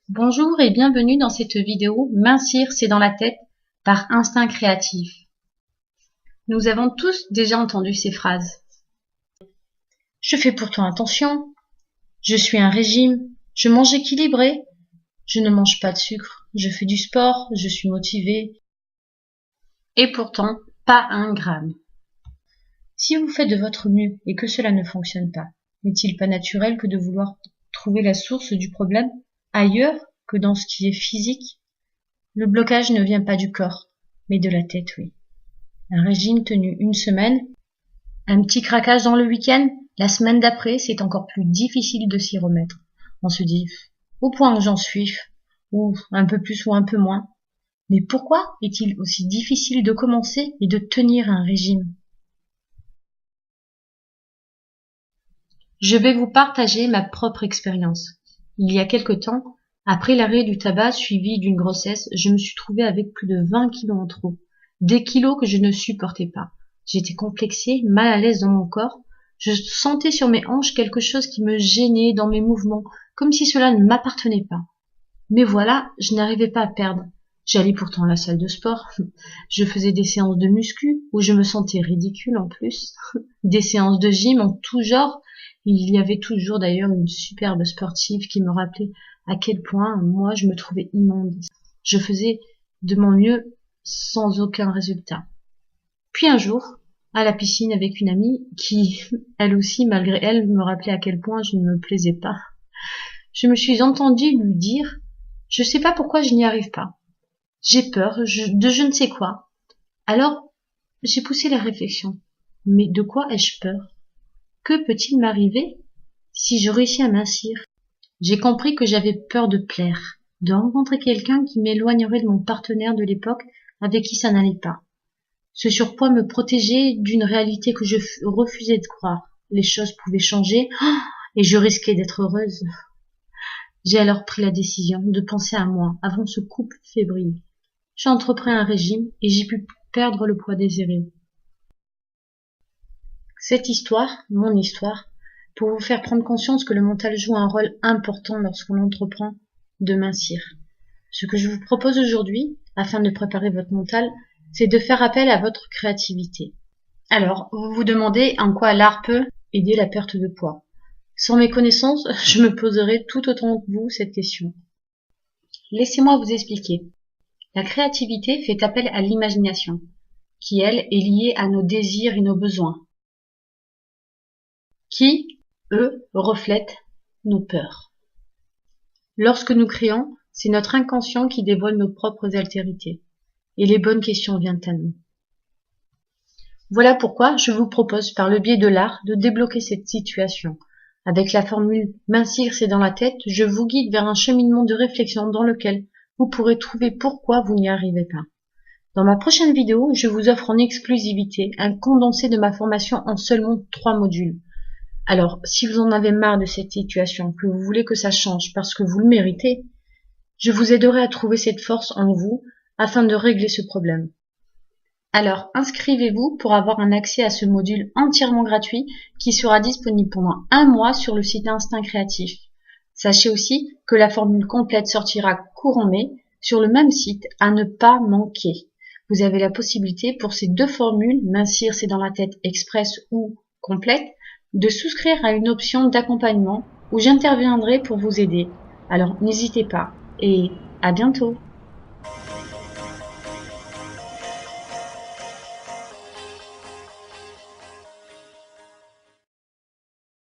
Bonjour et bienvenue dans cette vidéo Mincir, c'est dans la tête par instinct créatif. Nous avons tous déjà entendu ces phrases. Je fais pourtant attention, je suis un régime, je mange équilibré, je ne mange pas de sucre, je fais du sport, je suis motivé. Et pourtant, pas un gramme. Si vous faites de votre mieux et que cela ne fonctionne pas, n'est-il pas naturel que de vouloir trouver la source du problème ailleurs que dans ce qui est physique? Le blocage ne vient pas du corps, mais de la tête, oui. Un régime tenu une semaine, un petit craquage dans le week-end, la semaine d'après, c'est encore plus difficile de s'y remettre. On se dit, au point où j'en suis, ou un peu plus ou un peu moins. Mais pourquoi est-il aussi difficile de commencer et de tenir un régime? Je vais vous partager ma propre expérience. Il y a quelque temps, après l'arrêt du tabac suivi d'une grossesse, je me suis trouvée avec plus de 20 kilos en trop. Des kilos que je ne supportais pas. J'étais complexée, mal à l'aise dans mon corps. Je sentais sur mes hanches quelque chose qui me gênait dans mes mouvements, comme si cela ne m'appartenait pas. Mais voilà, je n'arrivais pas à perdre. J'allais pourtant à la salle de sport. Je faisais des séances de muscu, où je me sentais ridicule en plus. Des séances de gym en tout genre. Il y avait toujours d'ailleurs une superbe sportive qui me rappelait à quel point moi je me trouvais immonde. Je faisais de mon mieux sans aucun résultat. Puis un jour, à la piscine avec une amie qui, elle aussi, malgré elle, me rappelait à quel point je ne me plaisais pas, je me suis entendue lui dire « Je sais pas pourquoi je n'y arrive pas. J'ai peur de je ne sais quoi. » Alors, j'ai poussé la réflexion. Mais de quoi ai-je peur? Que peut-il m'arriver si je réussis à mincir? J'ai compris que j'avais peur de plaire, de rencontrer quelqu'un qui m'éloignerait de mon partenaire de l'époque avec qui ça n'allait pas. Ce surpoids me protégeait d'une réalité que je refusais de croire. Les choses pouvaient changer et je risquais d'être heureuse. J'ai alors pris la décision de penser à moi avant ce couple fébrile. J'ai entrepris un régime et j'ai pu perdre le poids désiré. Cette histoire, mon histoire, pour vous faire prendre conscience que le mental joue un rôle important lorsqu'on entreprend de mincir. Ce que je vous propose aujourd'hui, afin de préparer votre mental, c'est de faire appel à votre créativité. Alors, vous vous demandez en quoi l'art peut aider la perte de poids. Sans mes connaissances, je me poserai tout autant que vous cette question. Laissez-moi vous expliquer. La créativité fait appel à l'imagination, qui, elle, est liée à nos désirs et nos besoins, qui, eux, reflètent nos peurs. Lorsque nous créons, c'est notre inconscient qui dévoile nos propres altérités, et les bonnes questions viennent à nous. Voilà pourquoi je vous propose, par le biais de l'art, de débloquer cette situation. Avec la formule « mincir, c'est dans la tête », je vous guide vers un cheminement de réflexion dans lequel vous pourrez trouver pourquoi vous n'y arrivez pas. Dans ma prochaine vidéo, je vous offre en exclusivité un condensé de ma formation en seulement 3 modules. Alors, si vous en avez marre de cette situation, que vous voulez que ça change parce que vous le méritez, je vous aiderai à trouver cette force en vous afin de régler ce problème. Alors, inscrivez-vous pour avoir un accès à ce module entièrement gratuit qui sera disponible pendant 1 mois sur le site Instinct Créatif. Sachez aussi que la formule complète sortira courant mai sur le même site à ne pas manquer. Vous avez la possibilité pour ces 2 formules, mincir c'est dans la tête express ou complète, de souscrire à une option d'accompagnement où j'interviendrai pour vous aider. Alors n'hésitez pas et à bientôt.